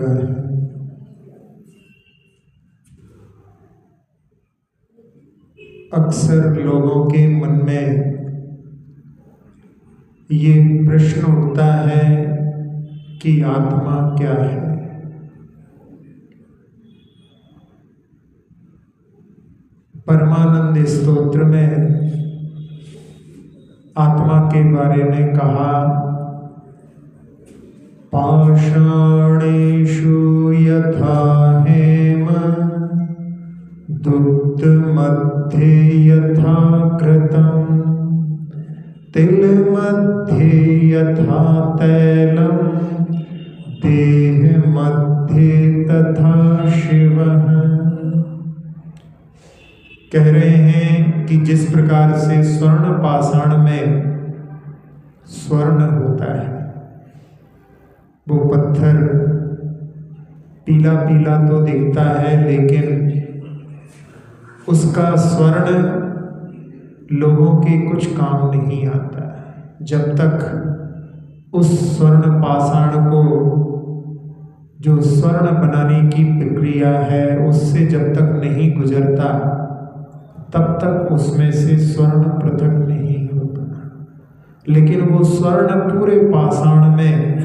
हुआ है। अक्सर लोगों के मन में ये प्रश्न उठता है कि आत्मा क्या है। परमानंद स्तोत्र में आत्मा के बारे में कहा, पाषाणेषु यथा हेम दुग्ध मध्ये यथा घृतम् तिल मध्ये यथा तैलम देह मध्ये तथा शिवः। कह रहे हैं कि जिस प्रकार से स्वर्ण पाषाण में स्वर्ण होता है, वो पत्थर पीला पीला तो दिखता है, लेकिन उसका स्वर्ण लोगों के कुछ काम नहीं आता है। जब तक उस स्वर्ण पाषाण को, जो स्वर्ण बनाने की प्रक्रिया है, उससे जब तक नहीं गुजरता, तब तक उसमें से स्वर्ण पृथक नहीं होता। लेकिन वो स्वर्ण पूरे पाषाण में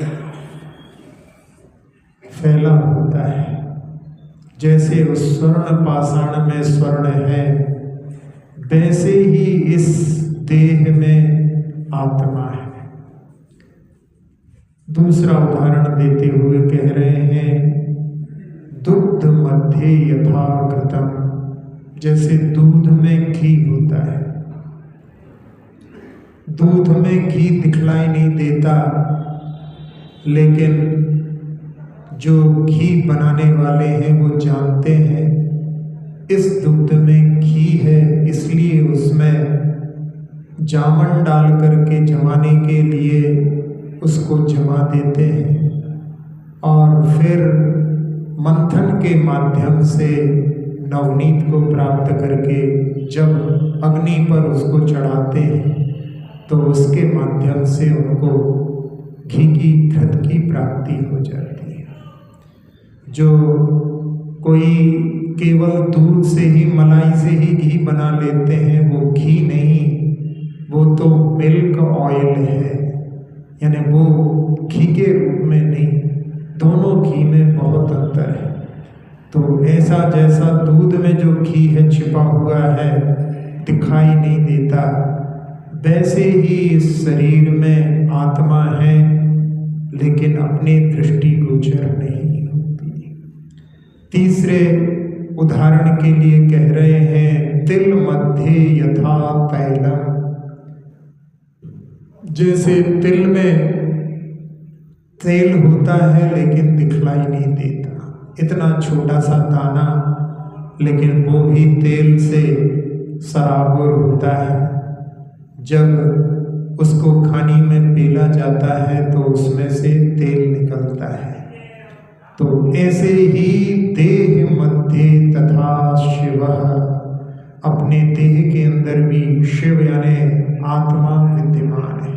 फैला होता है। जैसे उस स्वर्ण पाषाण में स्वर्ण है, वैसे ही इस देह में आत्मा है। दूसरा उदाहरण देते हुए कह रहे हैं, दुग्ध मध्ये यथा घृतम्। जैसे दूध में घी होता है, दूध में घी दिखलाई नहीं देता, लेकिन जो घी बनाने वाले हैं वो जानते हैं इस दुग्ध में घी है, इसलिए उसमें जामन डाल करके जमाने के लिए उसको जमा देते हैं और फिर मंथन के माध्यम से नवनीत को प्राप्त करके जब अग्नि पर उसको चढ़ाते हैं तो उसके माध्यम से उनको घी की घृत की प्राप्ति हो जाती है। जो कोई केवल दूध से ही, मलाई से ही घी बना लेते हैं, वो घी नहीं, वो तो मिल्क ऑयल है, यानी वो घी के रूप में नहीं। दोनों घी में बहुत अंतर है। तो ऐसा जैसा दूध में जो घी है छिपा हुआ है, दिखाई नहीं देता, वैसे ही इस शरीर में आत्मा है, लेकिन अपनी दृष्टि गोचर नहीं होती। तीसरे उदाहरण के लिए कह रहे हैं, तिल मध्ये यथा तैलम। जैसे तिल में तेल होता है लेकिन दिखलाई नहीं देता, इतना छोटा सा दाना, लेकिन वो भी तेल से सराबोर होता है। जब उसको खानी में पीला जाता है तो उसमें से तेल निकलता है। तो ऐसे ही देह मध्ये तथा शिवः, अपने देह के अंदर भी शिव यानी आत्मा विद्यमान है।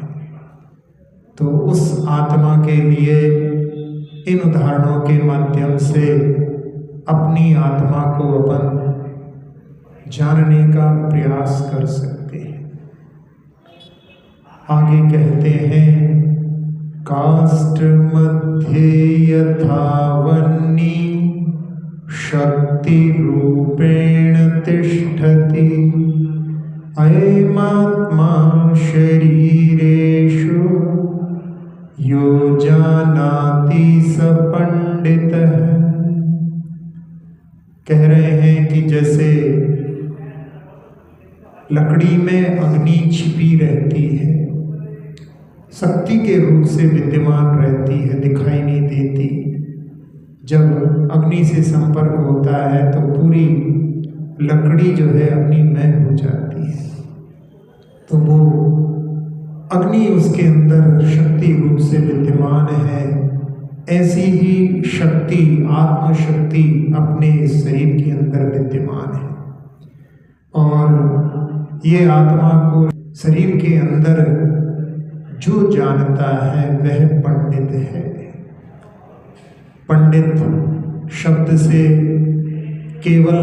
तो उस आत्मा के लिए इन उदाहरणों के माध्यम से अपनी आत्मा को अपन जानने का प्रयास कर सकते हैं। आगे कहते हैं, काष्ठ मध्ये यथा वह्नि शक्ति रूपेण तिष्ठति अयमात्मा शरीरेषु यो जानाति स पंडितः। कह रहे हैं कि जैसे लकड़ी में अग्नि छिपी रहती है, शक्ति के रूप से विद्यमान रहती है, दिखाई नहीं देती। जब अग्नि से संपर्क होता है तो पूरी लकड़ी जो है अग्निमय हो जाती है। तो वो अग्नि उसके अंदर शक्ति रूप से विद्यमान है। ऐसी ही शक्ति, आत्मशक्ति अपने इस शरीर के अंदर विद्यमान है। और ये आत्मा को शरीर के अंदर जो जानता है वह पंडित है। पंडित शब्द से केवल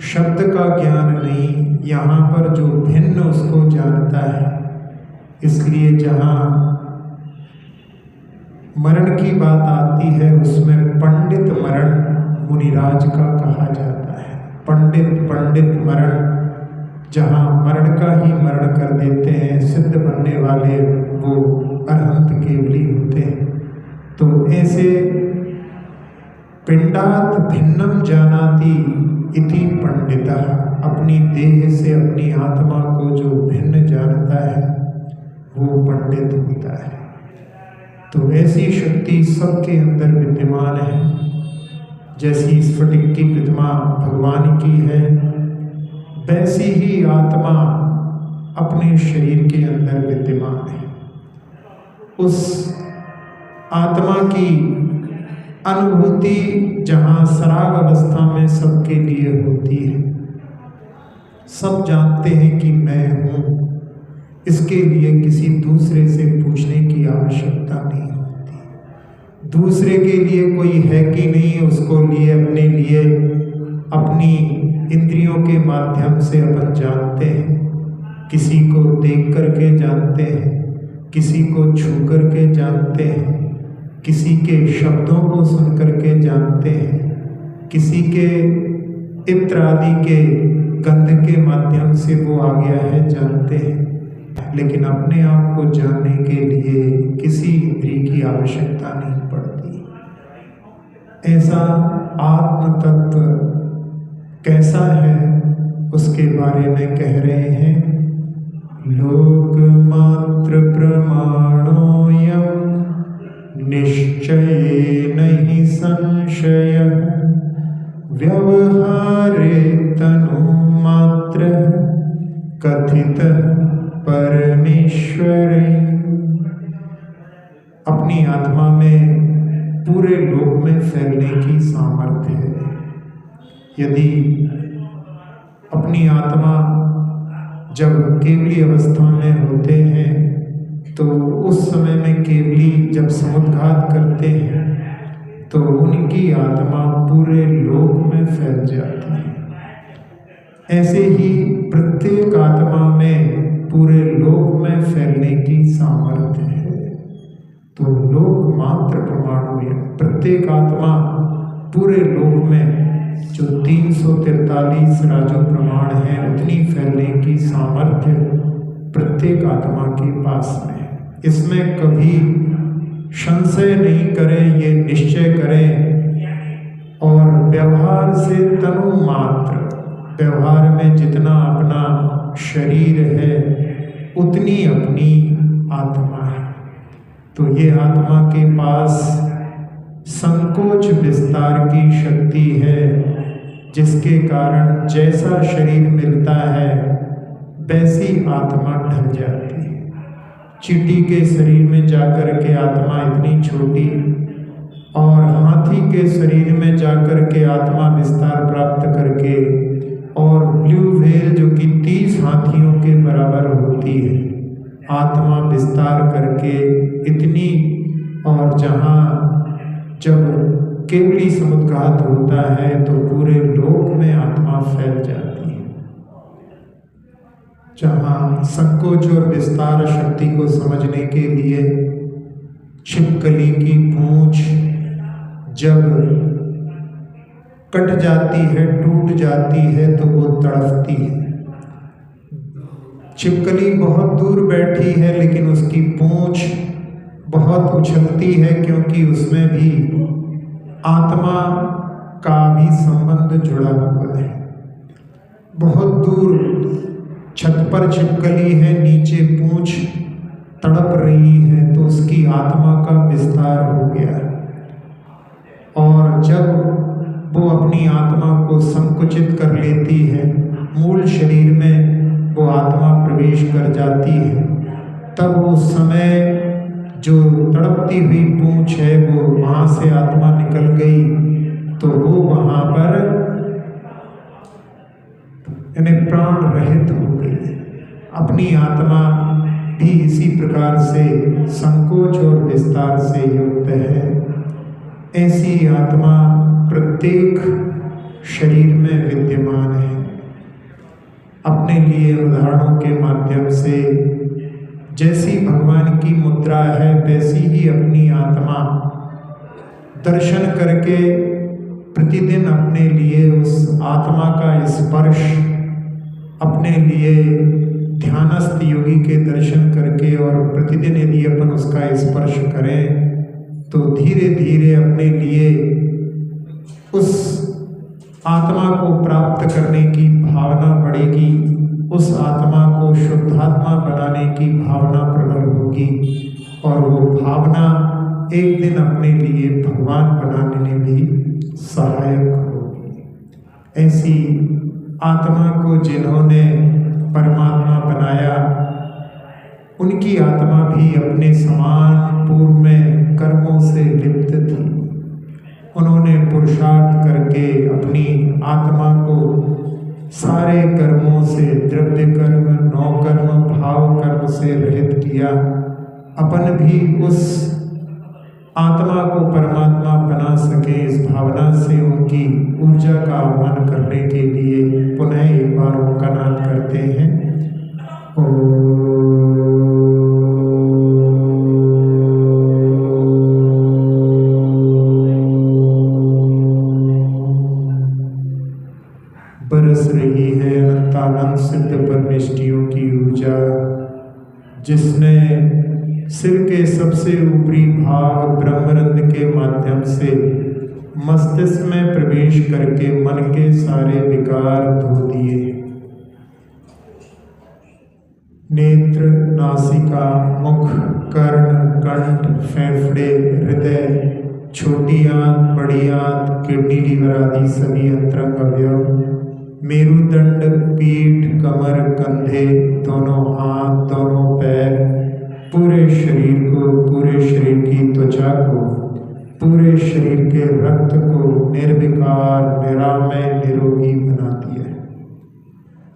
शब्द का ज्ञान नहीं, यहाँ पर जो भिन्न उसको जानता है। इसलिए जहाँ मरण की बात आती है उसमें पंडित मरण मुनिराज का कहा जाता है। पंडित मरण, जहाँ मरण का ही मरण कर देते हैं, सिद्ध बनने वाले वो अरहंत केवली होते हैं। तो ऐसे पिंडात भिन्नम जानाति इति पंडितः, अपनी देह से अपनी आत्मा को जो भिन्न जानता है वो पंडित होता है। तो ऐसी शक्ति सबके अंदर विद्यमान है। जैसी स्फटिक की प्रतिमा भगवान की है, वैसी ही आत्मा अपने शरीर के अंदर विद्यमान है। उस आत्मा की अनुभूति जहाँ सराग अवस्था में सबके लिए होती है, सब जानते हैं कि मैं हूँ, इसके लिए किसी दूसरे से पूछने की आवश्यकता नहीं होती। दूसरे के लिए कोई है कि नहीं, उसको लिए अपने लिए अपनी इंद्रियों के माध्यम से अपन जानते हैं। किसी को देख करके जानते हैं, किसी को छू करके जानते हैं, किसी के शब्दों को सुन करके जानते हैं, किसी के इत्र आदि के गंध के माध्यम से वो आ गया है जानते हैं। लेकिन अपने आप को जानने के लिए किसी इंद्रिय की आवश्यकता नहीं पड़ती। ऐसा आत्म तत्व कैसा है उसके बारे में कह रहे हैं, लोक मात्र प्रमाणोऽयं निश्चये नहि संशय, व्यवहारे तनु मात्र कथित परमेश्वर। अपनी आत्मा में पूरे लोक में फैलने की सामर्थ्य है। यदि अपनी आत्मा जब केवली अवस्था में होते हैं तो उस समय में केवली जब समुद्घात करते हैं तो उनकी आत्मा पूरे लोक में फैल जाती है। ऐसे ही प्रत्येक आत्मा में पूरे लोक में फैलने की सामर्थ्य है। तो लोक मात्र प्रमाणों, प्रत्येक आत्मा पूरे लोक में जो 343 राजो प्रमाण है उतनी फैलने की सामर्थ्य प्रत्येक आत्मा के पास में है। इसमें कभी संशय नहीं करें, ये निश्चय करें। और व्यवहार से तनु मात्र, व्यवहार में जितना अपना शरीर है उतनी अपनी आत्मा है। तो ये आत्मा के पास संकोच विस्तार की शक्ति है, जिसके कारण जैसा शरीर मिलता है वैसी आत्मा ढल जाती है। चींटी के शरीर में जाकर के आत्मा इतनी छोटी, और हाथी के शरीर में जाकर के आत्मा विस्तार प्राप्त करके, और ब्लू व्हेल जो कि 30 हाथियों के बराबर होती है, आत्मा विस्तार करके इतनी, और जहाँ जब केवली समुद्घात होता है तो पूरे लोक में आत्मा फैल जाती है। जहाँ संकोच और विस्तार शक्ति को समझने के लिए छिपकली की पूंछ जब कट जाती है, टूट जाती है, तो वो तड़पती है। छिपकली बहुत दूर बैठी है लेकिन उसकी पूंछ बहुत उछलती है, क्योंकि उसमें भी आत्मा का भी संबंध जुड़ा हुआ है। बहुत दूर छत पर छिपकली है, नीचे पूंछ तड़प रही है, तो उसकी आत्मा का विस्तार हो गया। और जब वो अपनी आत्मा को संकुचित कर लेती है, मूल शरीर में वो आत्मा प्रवेश कर जाती है, तब उस समय जो तड़पती हुई पूंछ है वो वहाँ से आत्मा निकल गई, तो वो वहाँ पर यानी प्राण रहित हो गई। अपनी आत्मा भी इसी प्रकार से संकोच और विस्तार से युक्त है। ऐसी आत्मा प्रत्येक शरीर में विद्यमान है। अपने लिए उदाहरणों के माध्यम से जैसी भगवान की मुद्रा है वैसी ही अपनी आत्मा दर्शन करके प्रतिदिन अपने लिए उस आत्मा का स्पर्श, अपने लिए ध्यानस्थ योगी के दर्शन करके और प्रतिदिन यदि अपन उसका स्पर्श करें तो धीरे धीरे अपने लिए उस आत्मा को प्राप्त करने की भावना बढ़ेगी, उस आत्मा को शुद्धात्मा बनाने की भावना प्रबल होगी और वो भावना एक दिन अपने लिए भगवान बनाने में भी सहायक होगी। ऐसी आत्मा को जिन्होंने परमात्मा बनाया, उनकी आत्मा भी अपने समान पूर्व में कर्मों से लिप्त थी। उन्होंने पुरुषार्थ करके अपनी आत्मा को सारे कर्मों से, द्रव्य कर्म, नौ कर्म, भाव कर्म से रहित किया। अपन भी उस आत्मा को परमात्मा बना सके, इस भावना से उनकी ऊर्जा का आह्वान करने के लिए पुनः एक बार उनका नाम करते हैं। बरस रही है अनंतानंद सिद्ध परमेष्टियों की ऊर्जा, जिसने सिर के सबसे ऊपरी भाग ब्रह्मरंध्र के माध्यम से मस्तिष्क में प्रवेश करके मन के सारे विकार धो दिए। नेत्र, नासिका, मुख, कर्ण, कंठ, फेफड़े, हृदय, छोटी आंत, बड़ी आंत, किडनी, लीवर आदि सभी अंतरंग अवयव, मेरुदंड, पीठ, कमर, कंधे, दोनों हाथ, दोनों पैर, पूरे शरीर को, पूरे शरीर की त्वचा को, पूरे शरीर के रक्त को निर्विकार, निरामय, निरोगी बना दिया।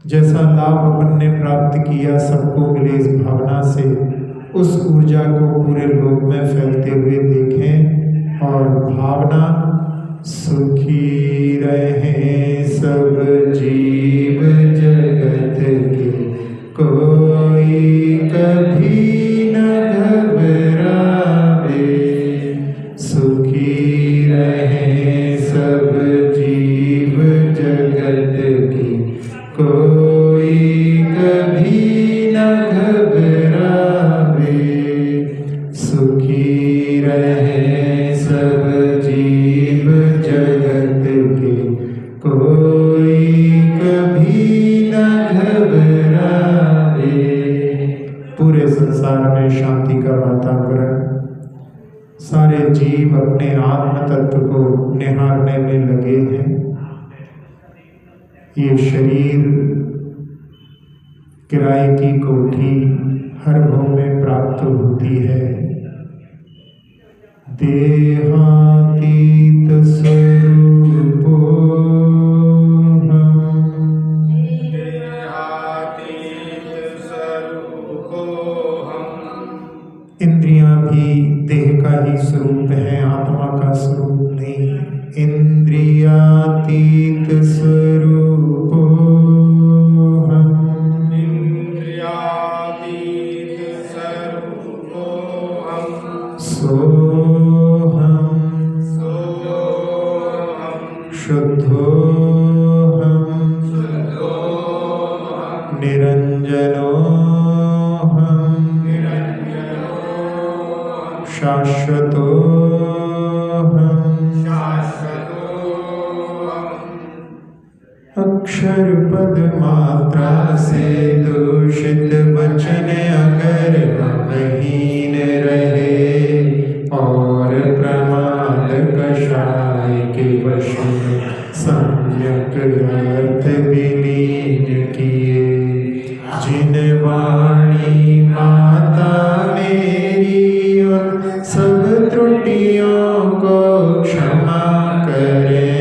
जैसा लाभ अपन ने प्राप्त किया सबको मिले, इस भावना से उस ऊर्जा को पूरे लोक में फैलते हुए देखें और भावना सुखी रहे सब जीव जगत के, कोई कभी न घबरावे। सुखी रहे सब जीव जगत के, कोई कभी न घबरावे। सुखी रहे सब जीव जगत के, कोई कभी न घबरावे। पूरे संसार में शांति का वातावरण, सारे जीव अपने आत्म तत्व को निहारने में लगे हैं। ये शरीर किराए की कोठी हर भाव में प्राप्त होती है। देहातीत स्वरूपो हम। इंद्रियां भी देह का ही स्वरूप है, आत्मा का स्वरूप नहीं। इंद्रियातीत स्वरूपो हम। इंद्रियातीत स्वरूपो हम। सोहम शुद्धो हम। निरंजनो हम। शाश्वतो हम। अक्षर पद मात्रा से दूषित वचन अगर महीन रहे और प्रमाद कषाय के वश में सम्यक अर्थ विलीन किए। जिन वाणी माता मेरी उन सब त्रुटियों को क्षमा करें।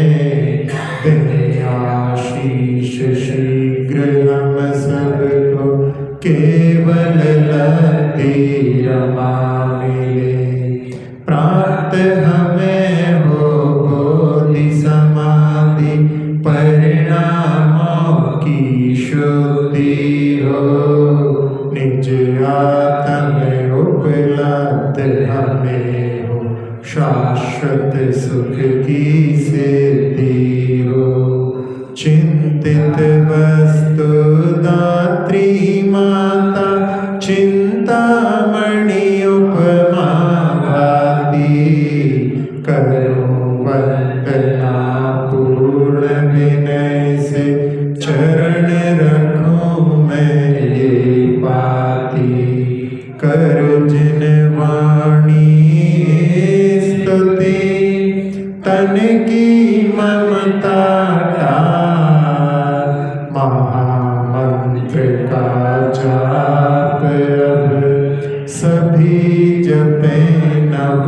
आशीष शीघ्र हम सबको केवल लती रमा मिले। प्राप्त हमें हो सुख की सिद्धि हो। चिंतित वस्तु दात्री माता चिंतामणि उपमा भाती। करो वंदना पूर्ण विनय से चरण रखूं मैं ये पाती। करो जिन वाणी स्तुति तन की ममता टार। महामंत्र का जाप अब सभी जपे नव